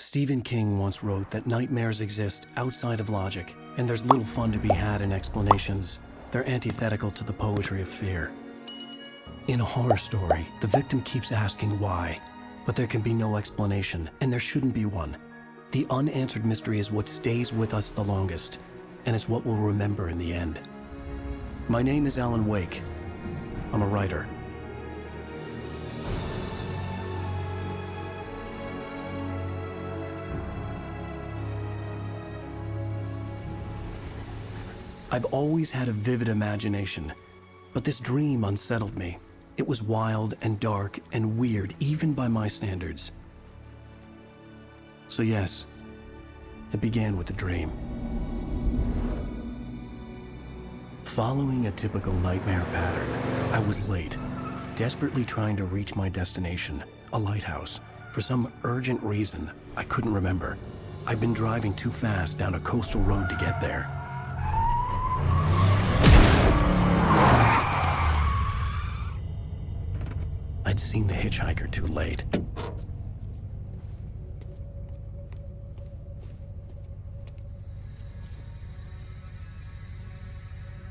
Stephen King once wrote that nightmares exist outside of logic, and there's little fun to be had in explanations. They're antithetical to the poetry of fear. In a horror story, the victim keeps asking why, but there can be no explanation, and there shouldn't be one. The unanswered mystery is what stays with us the longest, and it's what we'll remember in the end. My name is Alan Wake. I'm a writer. I've always had a vivid imagination, but this dream unsettled me. It was wild and dark and weird, even by my standards. So yes, it began with a dream. Following a typical nightmare pattern, I was late, desperately trying to reach my destination, a lighthouse. For some urgent reason, I couldn't remember. I'd been driving too fast down a coastal road to get there. I'd seen the hitchhiker too late.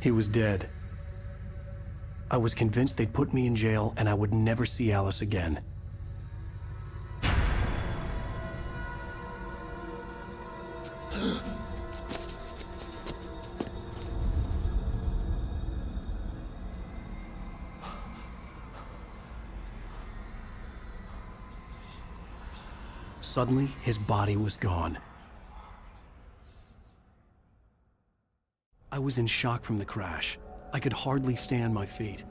He was dead. I was convinced they'd put me in jail and I would never see Alice again. Suddenly, his body was gone. I was in shock from the crash. I could hardly stay on my feet.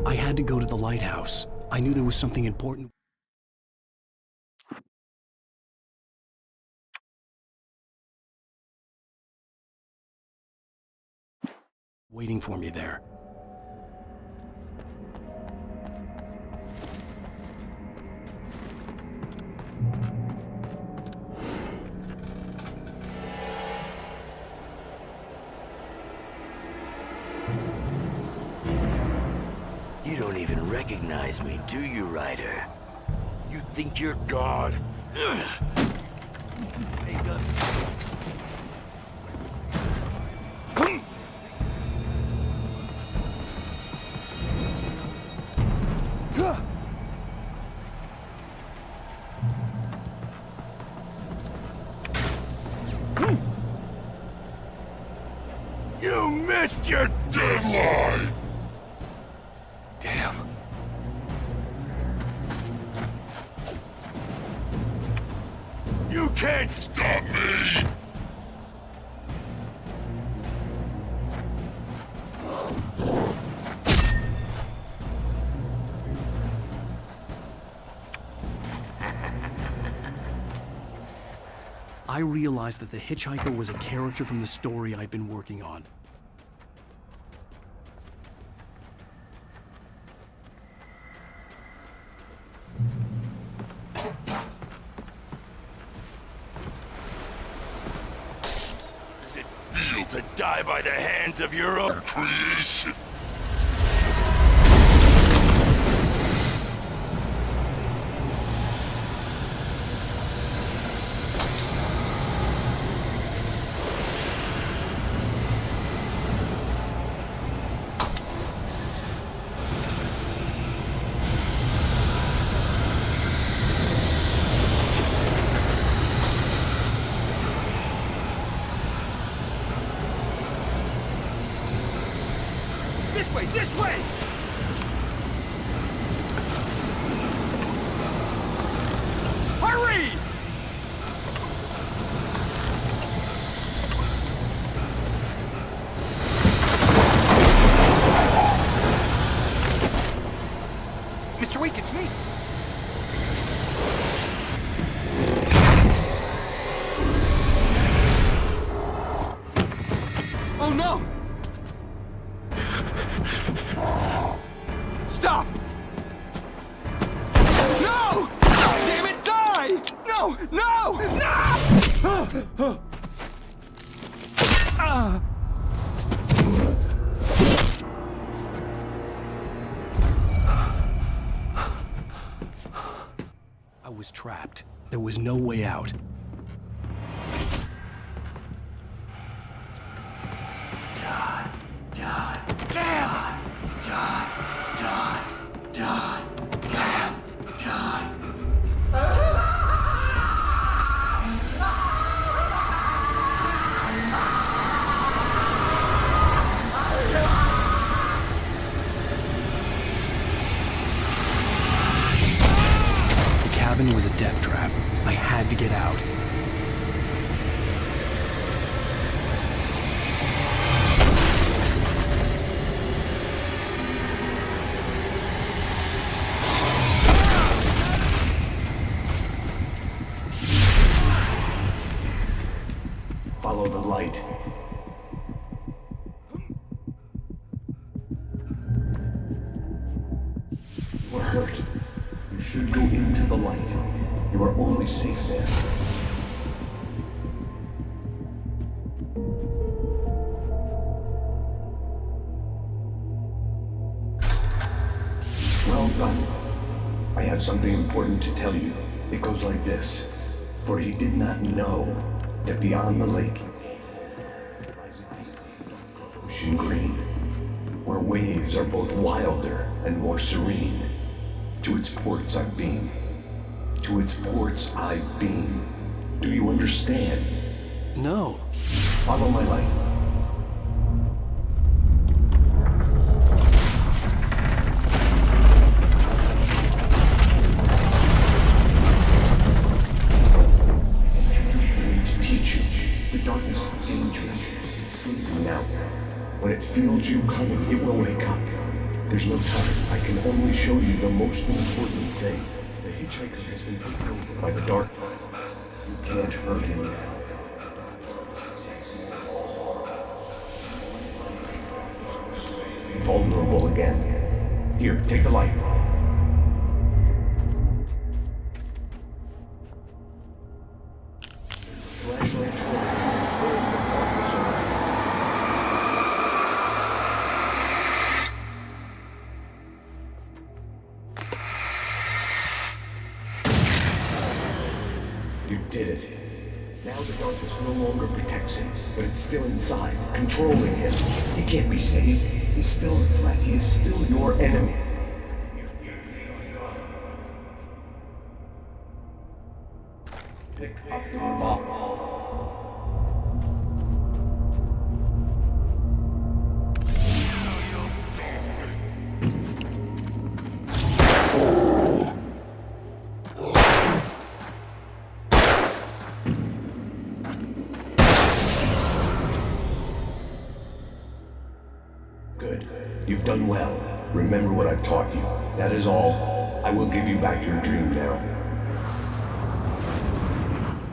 I had to go to the lighthouse. I knew there was something important waiting for me there. You don't even recognize me, do you, Ryder? You think you're God? Hey, guns. You missed your deadline! Damn. You can't stop me! I realized that the hitchhiker was a character from the story I'd been working on. Does it feel to die by the hands of your own creation? Mr. Wake, it's me! Oh no! Stop! No! Damn it, die! No! No! No! I was trapped. There was no way out. The cabin was a death trap. I had to get out. Follow the light. You are hurt. You should go into the light. You are only safe there. Well done. I have something important to tell you. It goes like this. For he did not know that beyond the lake lies a deep, ocean green, where waves are both wilder and more serene. To its ports I've been. To its ports I've been. Do you understand? No. Follow my light. To teach you, the darkness is dangerous. It's sleeping now. When it feels you coming, it will wake up. There's no time. I can only show you the most important thing. The hitchhiker has been taken over by the dark. You can't hurt him now. Vulnerable again. Here, take the light. Flashlight. You did it. Now the darkness no longer protects him, but it's still inside, controlling him. He can't be saved. He's still a threat. He is still your enemy. Pick up the revolver. Good. You've done well. Remember what I've taught you. That is all. I will give you back your dream now.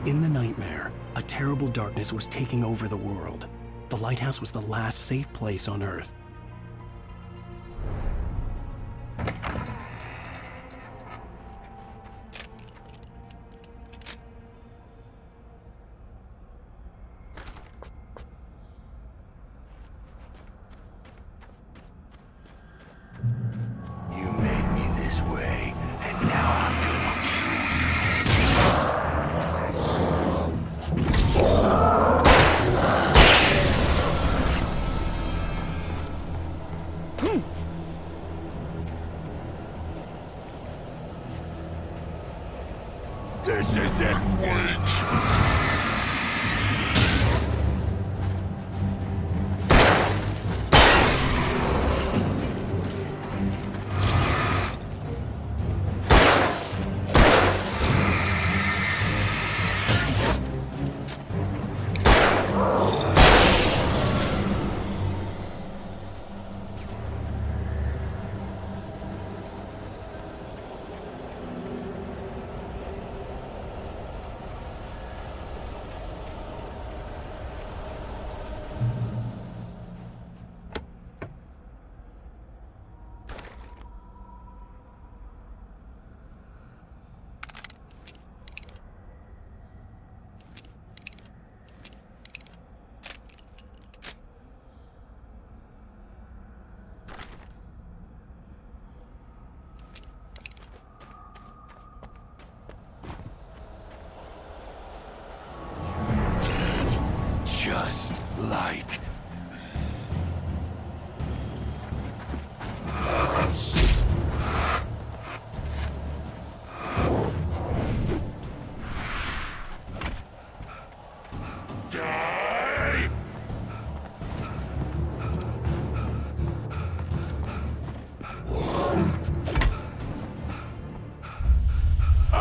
In the nightmare, a terrible darkness was taking over the world. The lighthouse was the last safe place on Earth. You made me this way, and now I'm gonna This isn't Wake!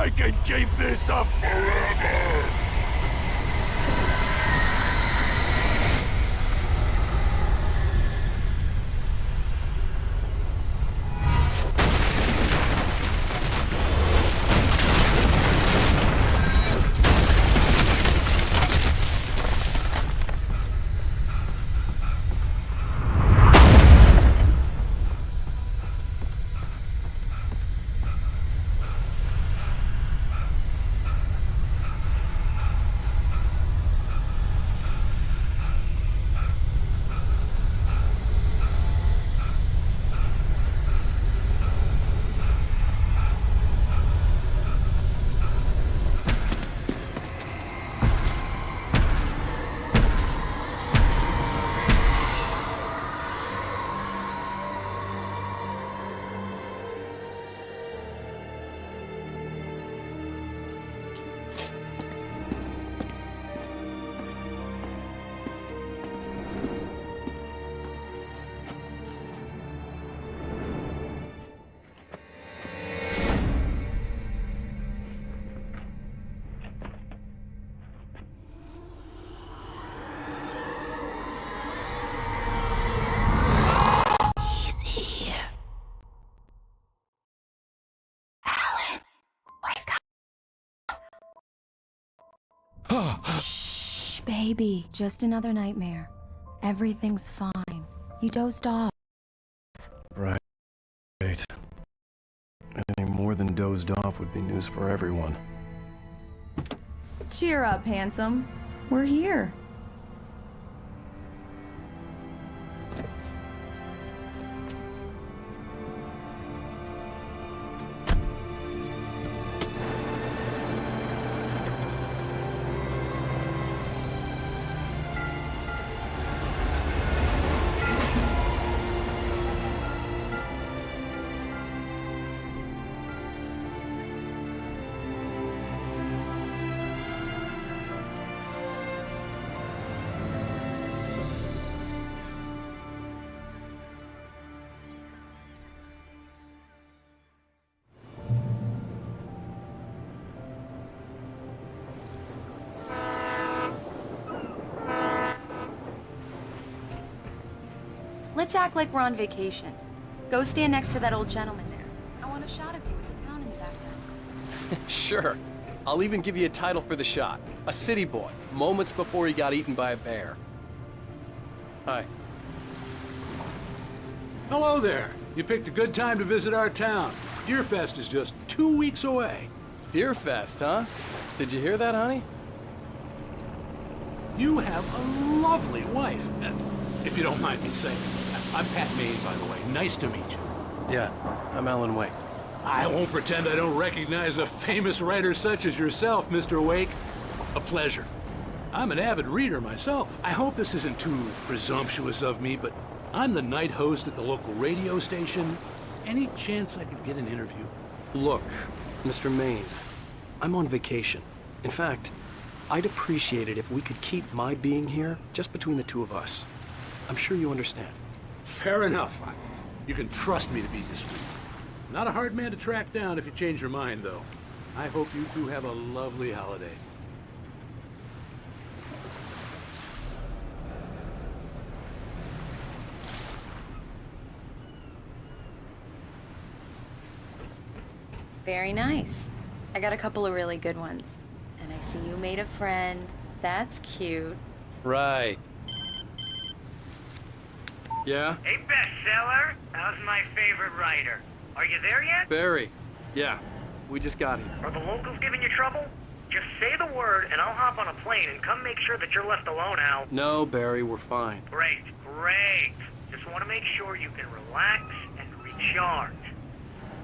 I can keep this up forever! Shh, baby. Just another nightmare. Everything's fine. You dozed off. Right. Anything more than dozed off would be news for everyone. Cheer up, handsome. We're here. Let's act like we're on vacation. Go stand next to that old gentleman there. I want a shot of you with the town in the background. Sure. I'll even give you a title for the shot. A city boy, moments before he got eaten by a bear. Hi. Hello there. You picked a good time to visit our town. Deerfest is just 2 weeks away. Deerfest, huh? Did you hear that, honey? You have a lovely wife, if you don't mind me saying. I'm Pat Maine, by the way. Nice to meet you. Yeah, I'm Alan Wake. I won't pretend I don't recognize a famous writer such as yourself, Mr. Wake. A pleasure. I'm an avid reader myself. I hope this isn't too presumptuous of me, but I'm the night host at the local radio station. Any chance I could get an interview? Look, Mr. Maine, I'm on vacation. In fact, I'd appreciate it if we could keep my being here just between the two of us. I'm sure you understand. Fair enough. You can trust me to be discreet. Not a hard man to track down if you change your mind, though. I hope you two have a lovely holiday. Very nice. I got a couple of really good ones. And I see you made a friend. That's cute. Right. Yeah? Hey, bestseller. How's my favorite writer? Are you there yet? Barry. Yeah, we just got here. Are the locals giving you trouble? Just say the word and I'll hop on a plane and come make sure that you're left alone, Al. No, Barry, we're fine. Great, great. Just want to make sure you can relax and recharge.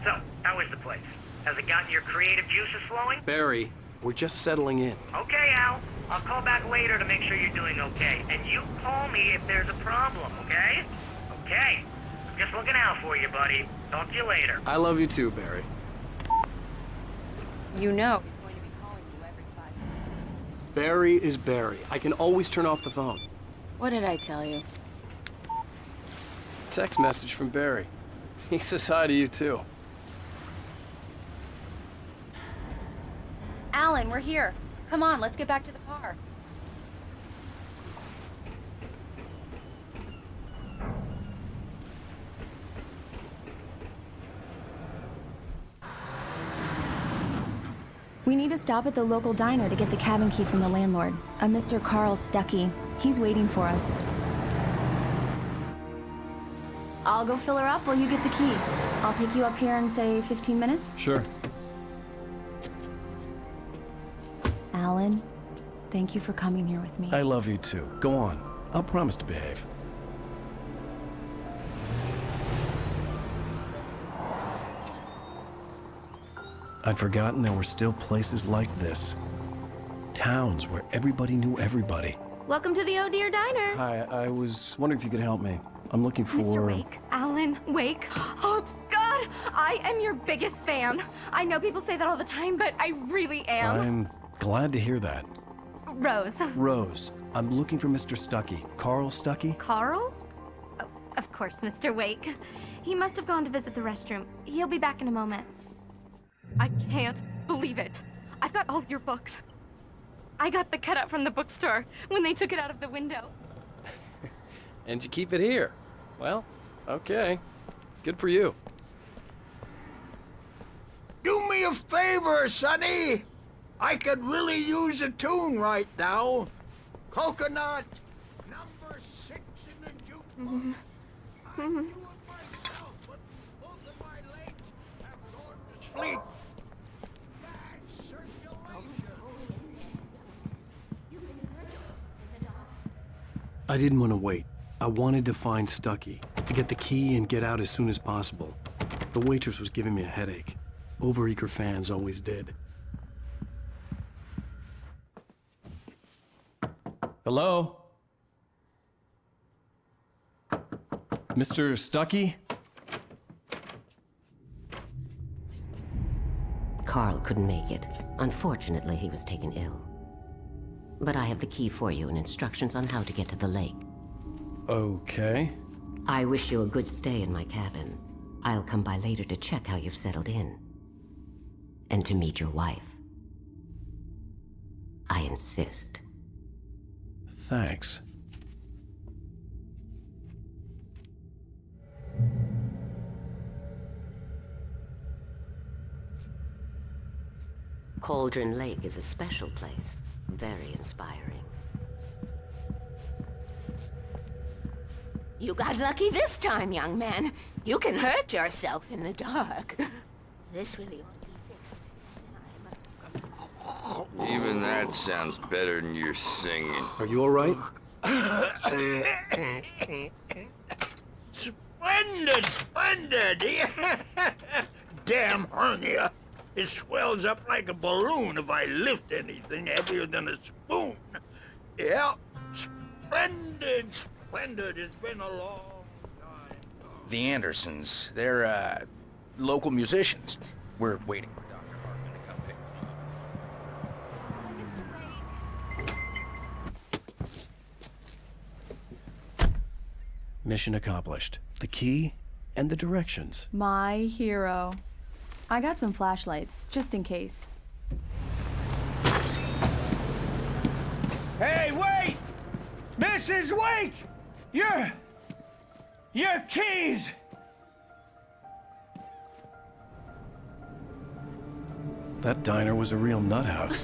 So, how is the place? Has it gotten your creative juices flowing? Barry, we're just settling in. Okay, Al. I'll call back later to make sure you're doing okay. And you call me if there's a problem, okay? Okay. I'm just looking out for you, buddy. Talk to you later. I love you too, Barry. You know he's going to be calling you every 5 minutes. Barry is Barry. I can always turn off the phone. What did I tell you? Text message from Barry. He says hi to you too. Alan, we're here. Come on, let's get back to the car. We need to stop at the local diner to get the cabin key from the landlord, a Mr. Carl Stuckey. He's waiting for us. I'll go fill her up while you get the key. I'll pick you up here in, say, 15 minutes? Sure. Alan, thank you for coming here with me. I love you too. Go on. I'll promise to behave. I'd forgotten there were still places like this. Towns where everybody knew everybody. Welcome to the Oh Dear Diner. Hi, I was wondering if you could help me. I'm looking for... Mr. Wake. Alan Wake. Oh, God! I am your biggest fan. I know people say that all the time, but I really am. I'm glad to hear that. Rose. Rose, I'm looking for Mr. Stuckey. Carl Stuckey? Carl? Oh, of course, Mr. Wake. He must have gone to visit the restroom. He'll be back in a moment. I can't believe it. I've got all your books. I got the cutout from the bookstore when they took it out of the window. And you keep it here. Well, okay. Good for you. Do me a favor, Sonny. I could really use a tune right now. Coconut, number 6 in the jukebox. I'm doing myself, but both of my legs have gone to sleep. Bad circulation. I didn't want to wait. I wanted to find Stuckey, to get the key and get out as soon as possible. The waitress was giving me a headache. Overeager fans always did. Hello? Mr. Stuckey? Carl couldn't make it. Unfortunately, he was taken ill. But I have the key for you and instructions on how to get to the lake. Okay. I wish you a good stay in my cabin. I'll come by later to check how you've settled in. And to meet your wife. I insist. Thanks. Cauldron Lake is a special place. Very inspiring. You got lucky this time, young man. You can hurt yourself in the dark. This really ought to be fixed. Even that sounds better than your singing. Are you all right? Splendid, splendid! Damn hernia. It swells up like a balloon if I lift anything heavier than a spoon. Yeah, splendid, splendid. It's been a long time. The Andersons, they're, local musicians. We're waiting for Dr. Hartman to come pick them up. Mission accomplished. The key and the directions. My hero. I got some flashlights, just in case. Hey, wait! Mrs. Wake! Your keys! That diner was a real nut house.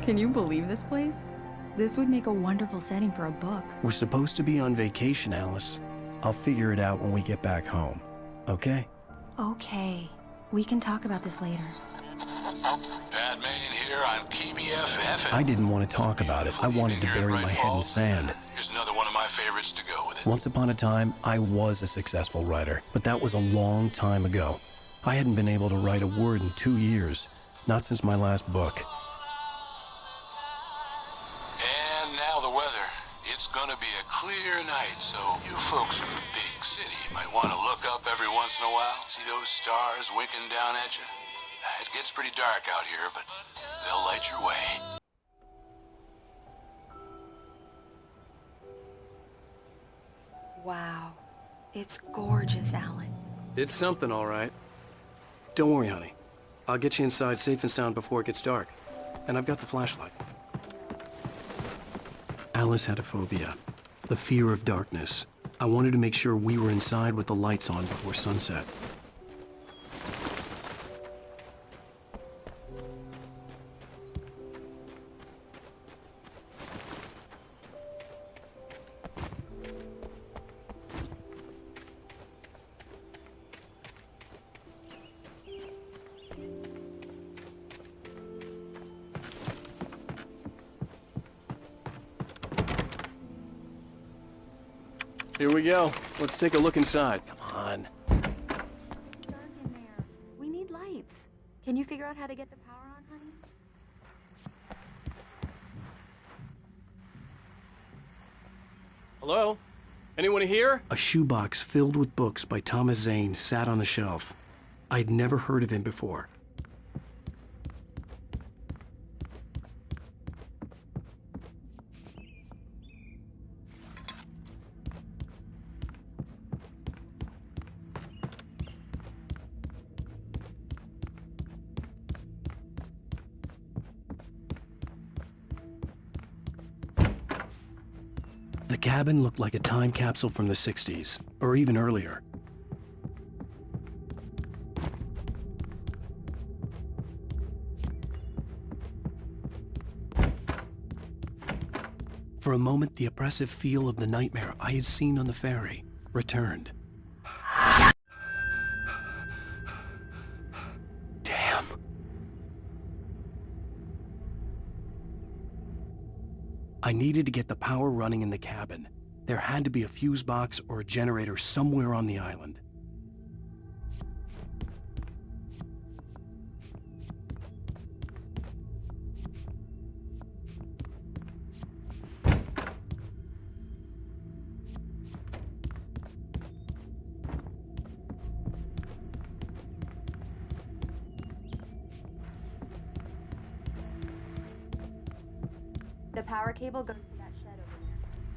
Can you believe this place? This would make a wonderful setting for a book. We're supposed to be on vacation, Alice. I'll figure it out when we get back home. Okay? Okay. We can talk about this later. Batman here on KBFF. I didn't want to talk about it. I wanted to bury my head in sand. Here's another one of my favorites to go with it. Once upon a time, I was a successful writer, but that was a long time ago. I hadn't been able to write a word in 2 years, not since my last book. And now the weather. It's gonna be a clear night, so you folks in the big city might want to look up every once in a while, see those stars winking down at you. It gets pretty dark out here, but they'll light your way. Wow. It's gorgeous, Alan. It's something, all right. Don't worry, honey. I'll get you inside safe and sound before it gets dark. And I've got the flashlight. Alice had a phobia. The fear of darkness. I wanted to make sure we were inside with the lights on before sunset. Here we go. Let's take a look inside. Come on. Dark in there. We need lights. Can you figure out how to get the power on, honey? Hello? Anyone here? A shoebox filled with books by Thomas Zane sat on the shelf. I'd never heard of him before. The cabin looked like a time capsule from the 60s, or even earlier. For a moment, the oppressive feel of the nightmare I had seen on the ferry returned. Damn. I needed to get the power running in the cabin. There had to be a fuse box or a generator somewhere on the island. The power cable goes to that shed over there.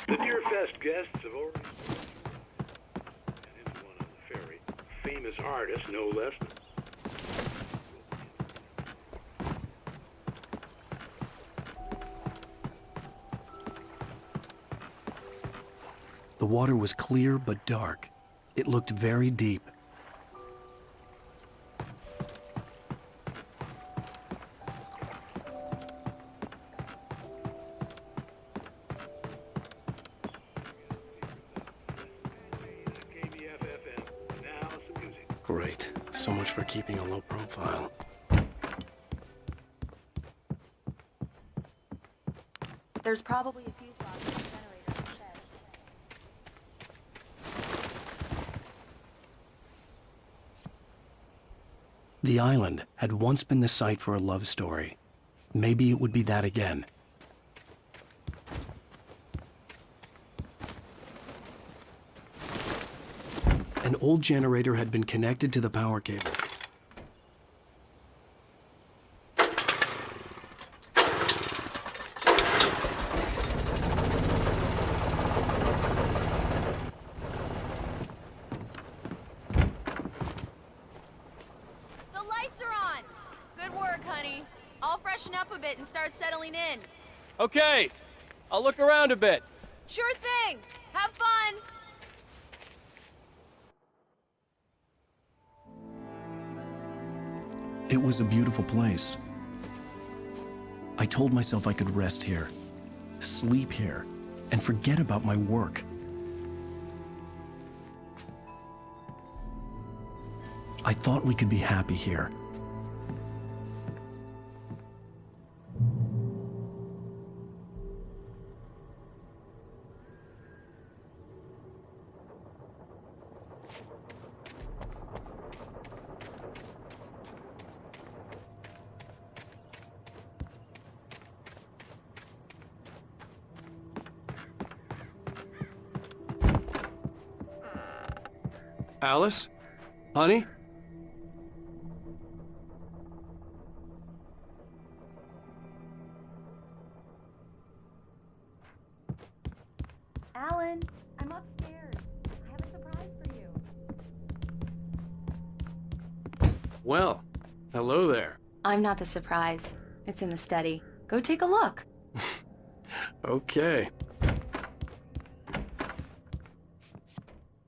The Dear Fest guests have already and into one on the ferry. Famous artist, no less. The water was clear but dark. It looked very deep. Great. So much for keeping a low profile. There's probably a fuse box and a generator in the shed. The island had once been the site for a love story. Maybe it would be that again. An old generator had been connected to the power cable. The lights are on! Good work, honey. I'll freshen up a bit and start settling in. Okay. I'll look around a bit. Sure thing! Have fun! It was a beautiful place. I told myself I could rest here, sleep here, and forget about my work. I thought we could be happy here. Alice? Honey? Alan, I'm upstairs. I have a surprise for you. Well, hello there. I'm not the surprise. It's in the study. Go take a look. Okay.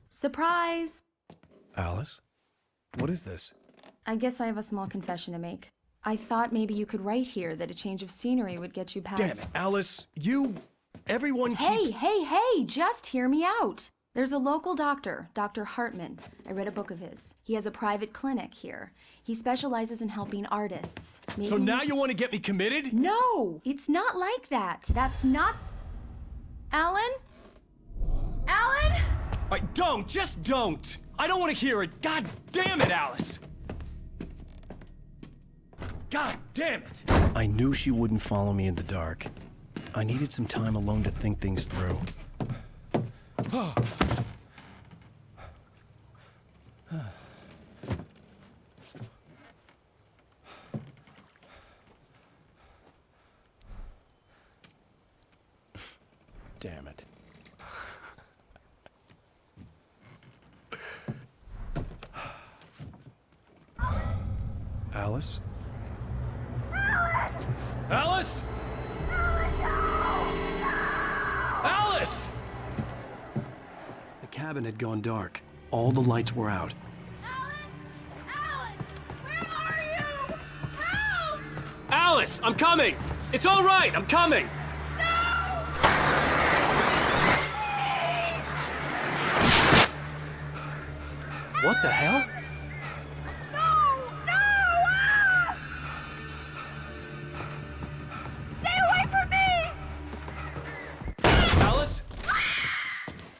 Surprise! Alice? What is this? I guess I have a small confession to make. I thought maybe you could write here that a change of scenery would get you past... Damn it, Alice, everyone Hey, keeps... hey, just hear me out. There's a local doctor, Dr. Hartman. I read a book of his. He has a private clinic here. He specializes in helping artists. Maybe... So now you want to get me committed? No, it's not like that. That's not... Alan? Alan? Just don't! I don't want to hear it! God damn it, Alice! God damn it! I knew she wouldn't follow me in the dark. I needed some time alone to think things through. Damn it. Alice? Alice? Alice! The cabin had gone dark. All the lights were out. Alan, where are you? Help! Alice, I'm coming! It's all right, I'm coming! What the hell? Stay away from me! Alice?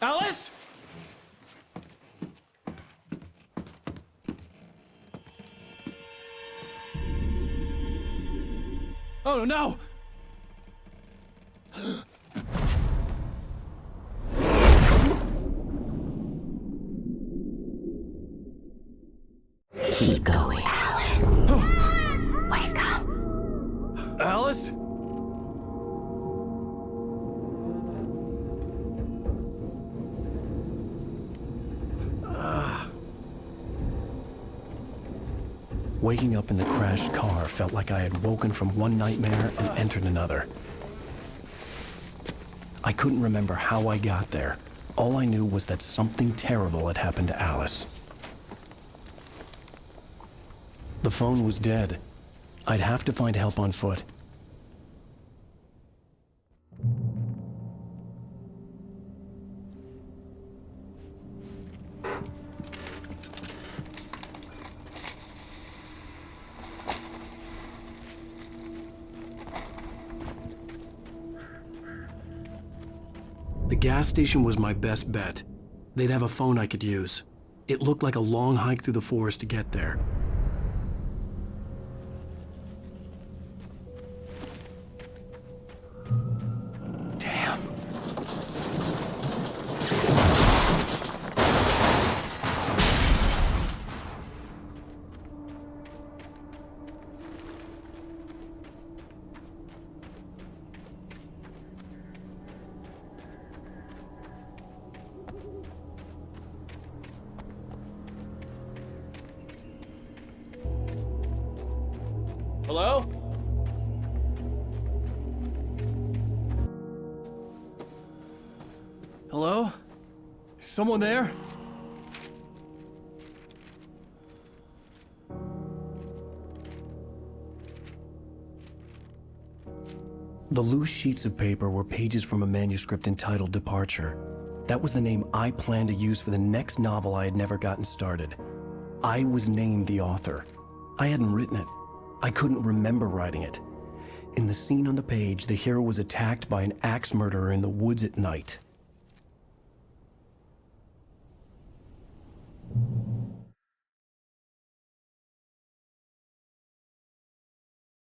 Alice? Oh no! Keep going, Alan. Wake up. Alice? Waking up in the crashed car felt like I had woken from one nightmare and entered another. I couldn't remember how I got there. All I knew was that something terrible had happened to Alice. The phone was dead. I'd have to find help on foot. The gas station was my best bet. They'd have a phone I could use. It looked like a long hike through the forest to get there. Damn. Hello? Hello? Is someone there? The loose sheets of paper were pages from a manuscript entitled Departure. That was the name I planned to use for the next novel I had never gotten started. I was named the author. I hadn't written it. I couldn't remember writing it. In the scene on the page, the hero was attacked by an axe murderer in the woods at night.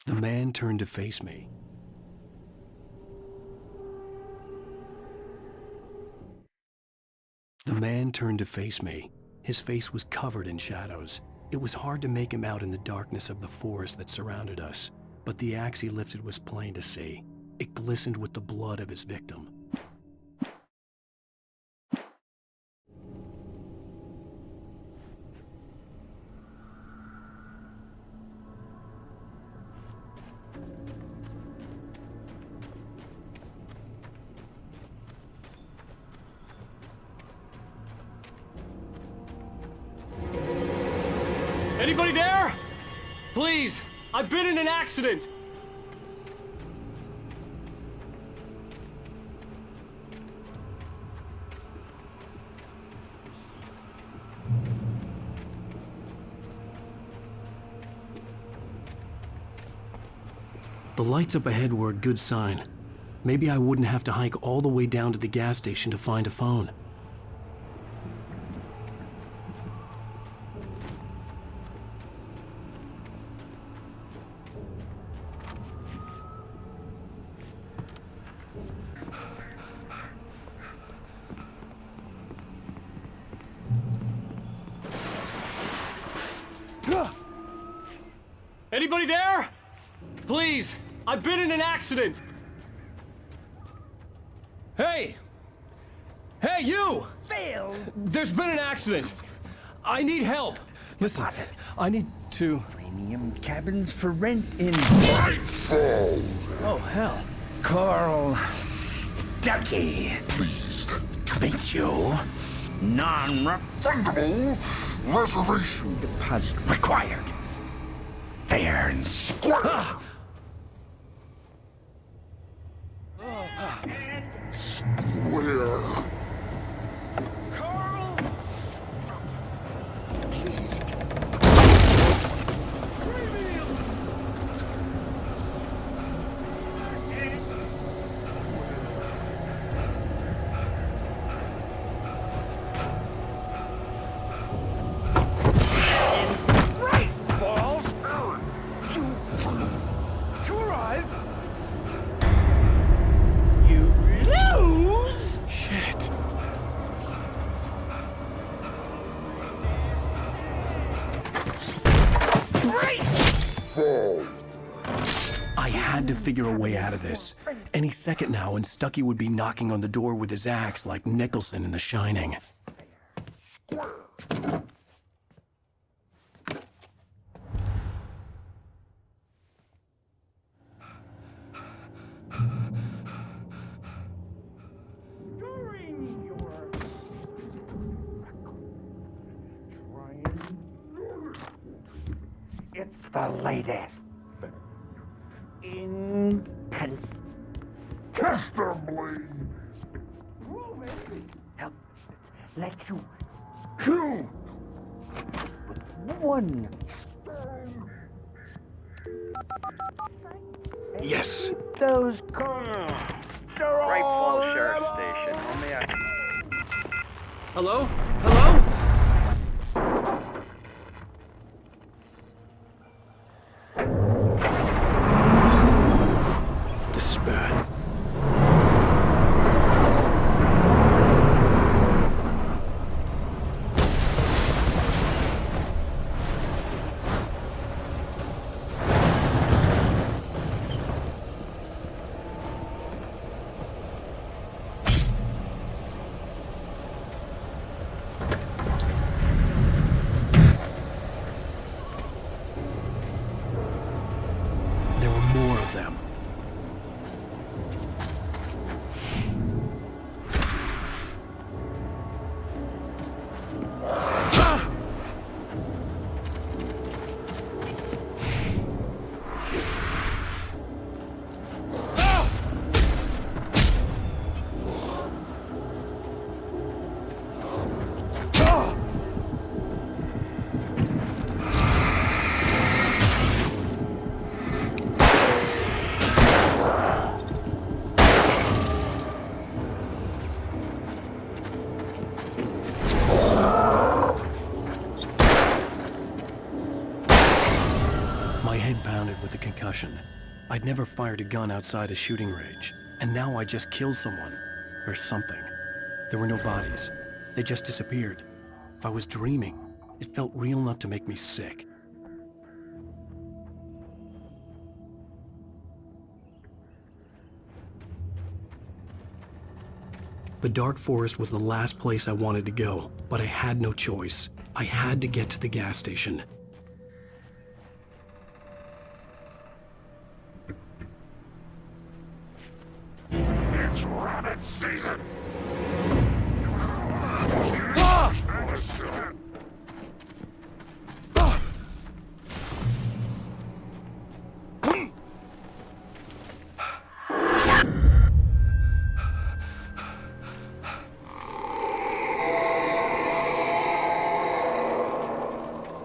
The man turned to face me. The man turned to face me. His face was covered in shadows. It was hard to make him out in the darkness of the forest that surrounded us, but the axe he lifted was plain to see. It glistened with the blood of his victim. Anybody there? Please, I've been in an accident. The lights up ahead were a good sign. Maybe I wouldn't have to hike all the way down to the gas station to find a phone. Anybody there? Please, I've been in an accident. Hey! Hey, you! Phil! There's been an accident. I need help. Listen, I need to... Premium cabins for rent in... Oh, hell. Carl Stuckey. Pleased to meet you. Non-refundable reservation deposit required. Fair and square. Square. Carl! Pleased. Premium! Right, balls! To arrive, you lose! Shit. Great! I had to figure a way out of this. Any second now, and Stuckey would be knocking on the door with his axe like Nicholson in The Shining. During your it's the latest. Incontestably proven. Help let you kill with one stone. Yes. Those cars. They're Great all Falls Sheriff Station. Only a... Hello? Hello? This is bad. There were more of them. My head pounded with the concussion. I'd never fired a gun outside a shooting range, and now I just killed someone. Or something. There were no bodies. They just disappeared. If I was dreaming, it felt real enough to make me sick. The dark forest was the last place I wanted to go, but I had no choice. I had to get to the gas station. It's rabbit season!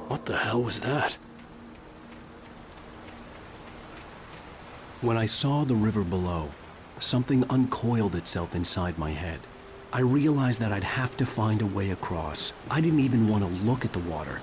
What the hell was that? When I saw the river below, something uncoiled itself inside my head. I realized that I'd have to find a way across. I didn't even want to look at the water.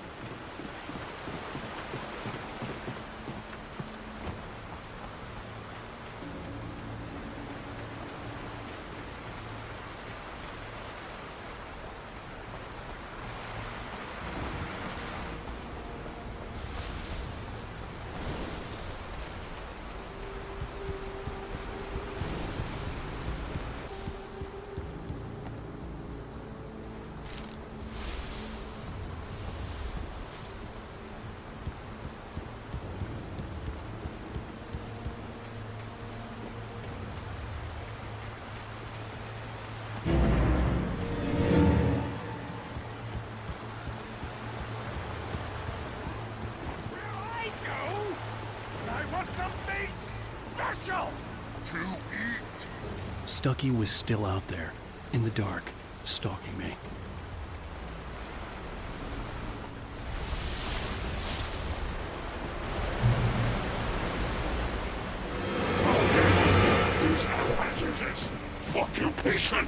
Stucky was still out there, in the dark, stalking me. Is hazardous occupation!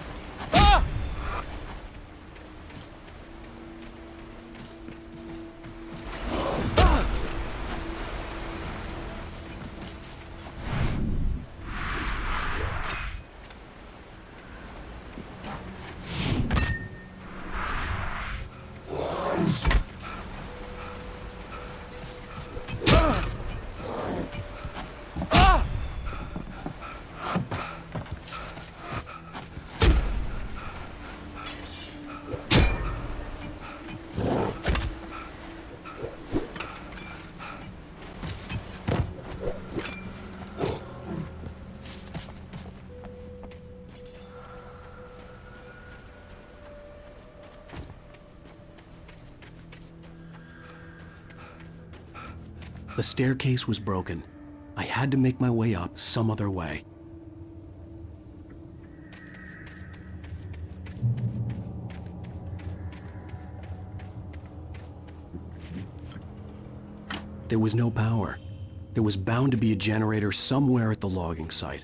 The staircase was broken. I had to make my way up some other way. There was no power. There was bound to be a generator somewhere at the logging site.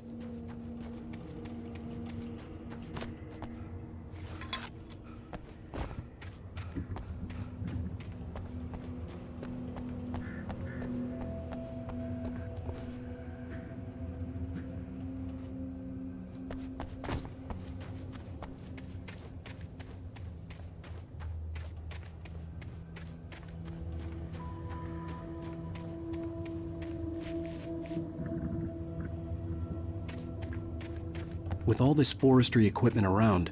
With all this forestry equipment around,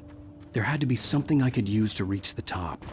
there had to be something I could use to reach the top.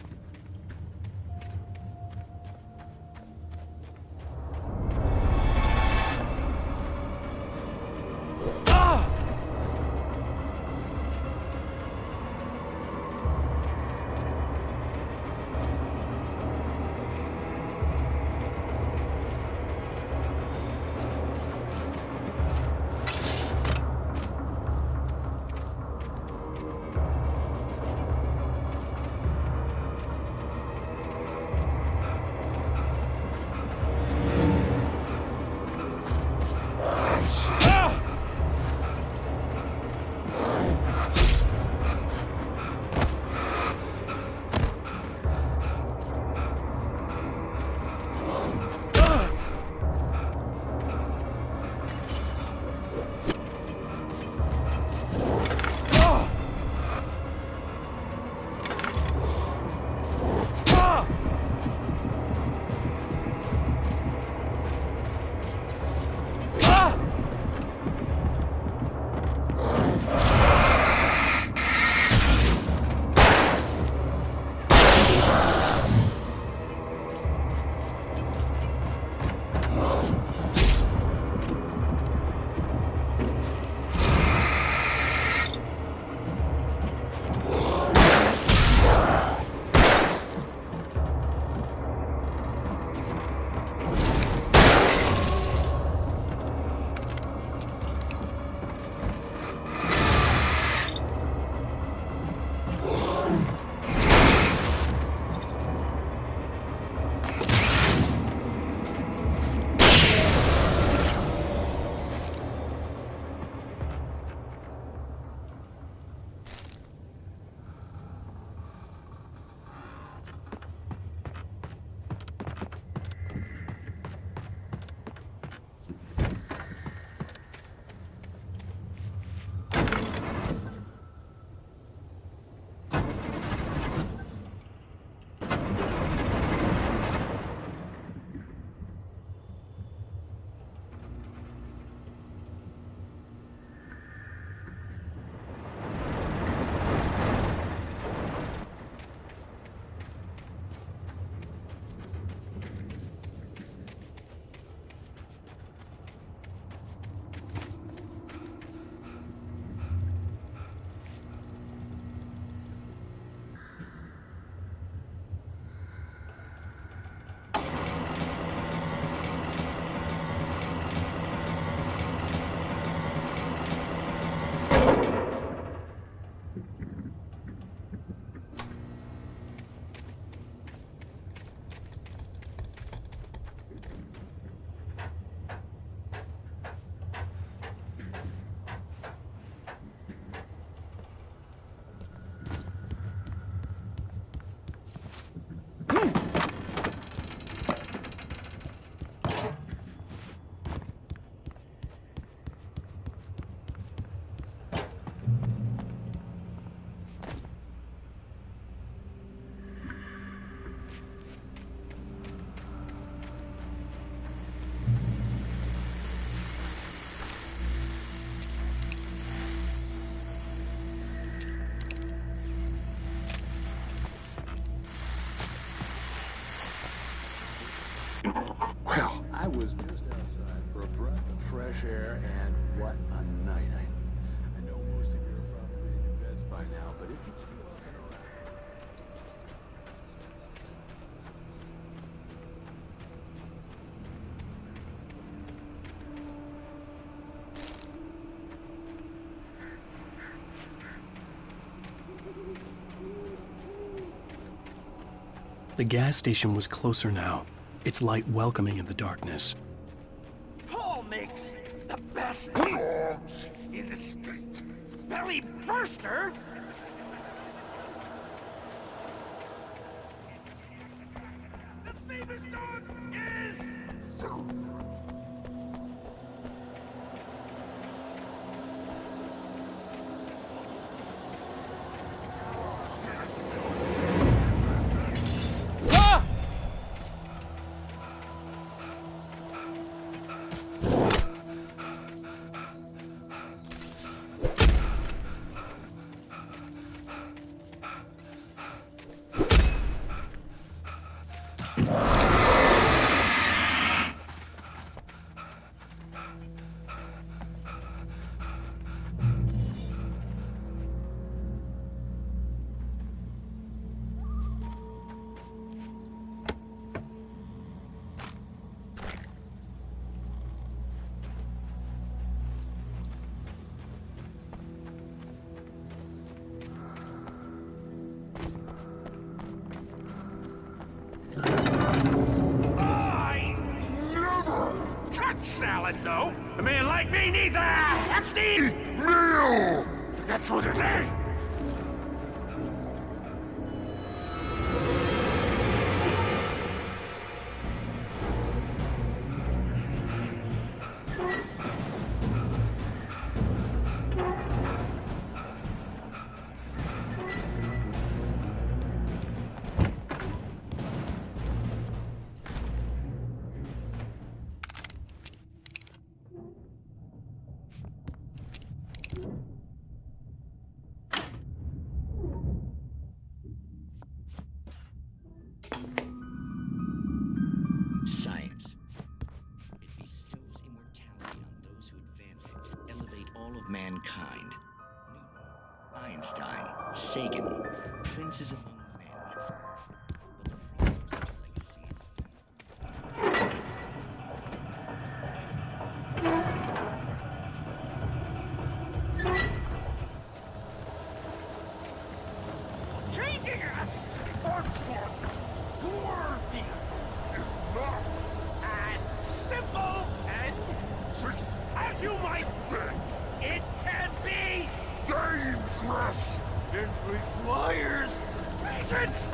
I was just outside for a breath of fresh air, and what a night. I know most of you are probably in your beds by now, but if you feel looking around... The gas station was closer now, its light welcoming in the darkness. Paul makes the best dogs in the state. Belly burster? The famous dog is... Salad, no. A man like me needs a hefty meal. That's what it is. Science. It bestows immortality on those who advance it to elevate all of mankind. Newton, Einstein, Sagan, princes among men. But the crossroads of legacy Changing us or your view is not as simple and as you might think. It can be dangerous. It requires patience.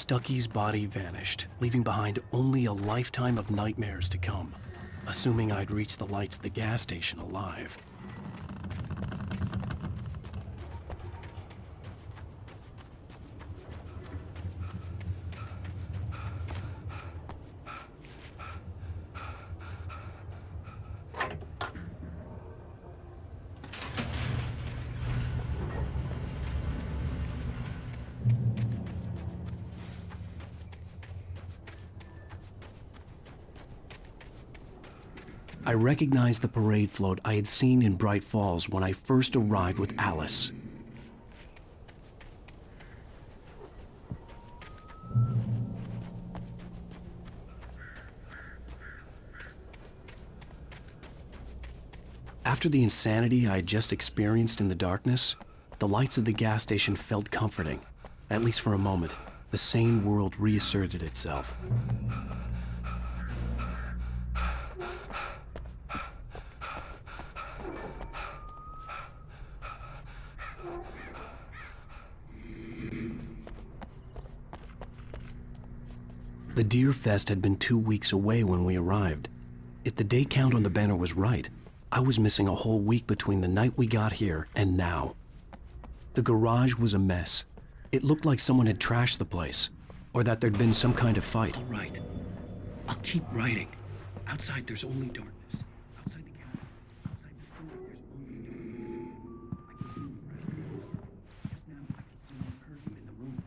Stucky's body vanished, leaving behind only a lifetime of nightmares to come, assuming I'd reach the lights at the gas station alive. I recognized the parade float I had seen in Bright Falls when I first arrived with Alice. After the insanity I had just experienced in the darkness, the lights of the gas station felt comforting. At least for a moment, the sane world reasserted itself. The Deer Fest had been 2 weeks away when we arrived. If the day count on the banner was right, I was missing a whole week between the night we got here and now. The garage was a mess. It looked like someone had trashed the place, or that there'd been some kind of fight. All right. I'll keep writing. Outside, there's only darkness. Outside the cabin, outside the store, there's only darkness. I can feel the presence. Just now, I can smell the perfume in the room.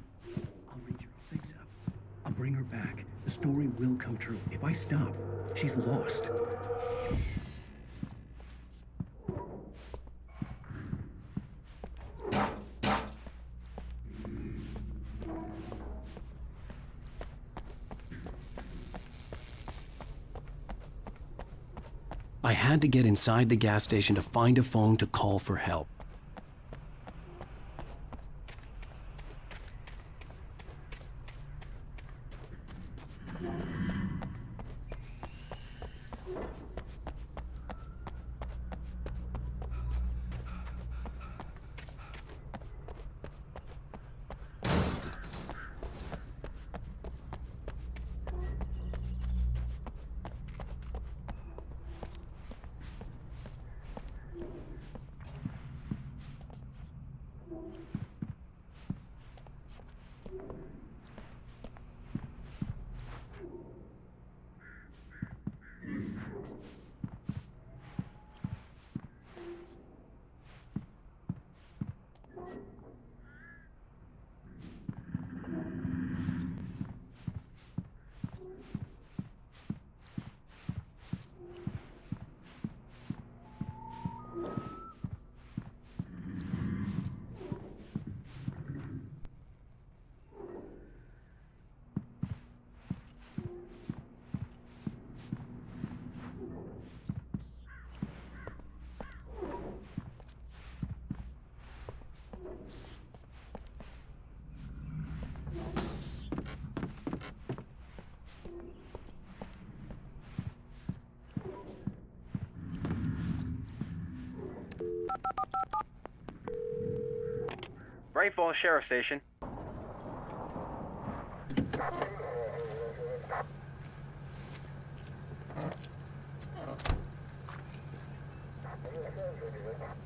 I'll reach her. I'll fix it up. I'll bring her back. The story will come true. If I stop, she's lost. I had to get inside the gas station to find a phone to call for help. Bright Falls Sheriff Station.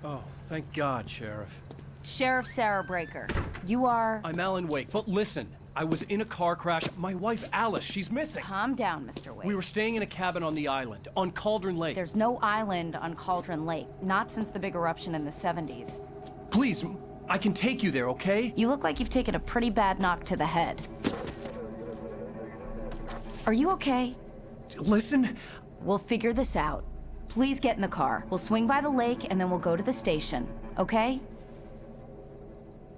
Oh, thank God, Sheriff. Sheriff Sarah Breaker. You are... I'm Alan Wake, but listen. I was in a car crash. My wife, Alice, she's missing. Calm down, Mr. Wake. We were staying in a cabin on the island, on Cauldron Lake. There's no island on Cauldron Lake. Not since the big eruption in the 70s. Please, I can take you there, okay? You look like you've taken a pretty bad knock to the head. Are you okay? Listen. We'll figure this out. Please get in the car. We'll swing by the lake and then we'll go to the station, okay?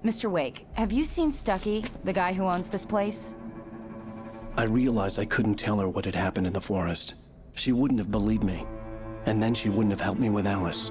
Mr. Wake, have you seen Stucky, the guy who owns this place? I realized I couldn't tell her what had happened in the forest. She wouldn't have believed me. And then she wouldn't have helped me with Alice.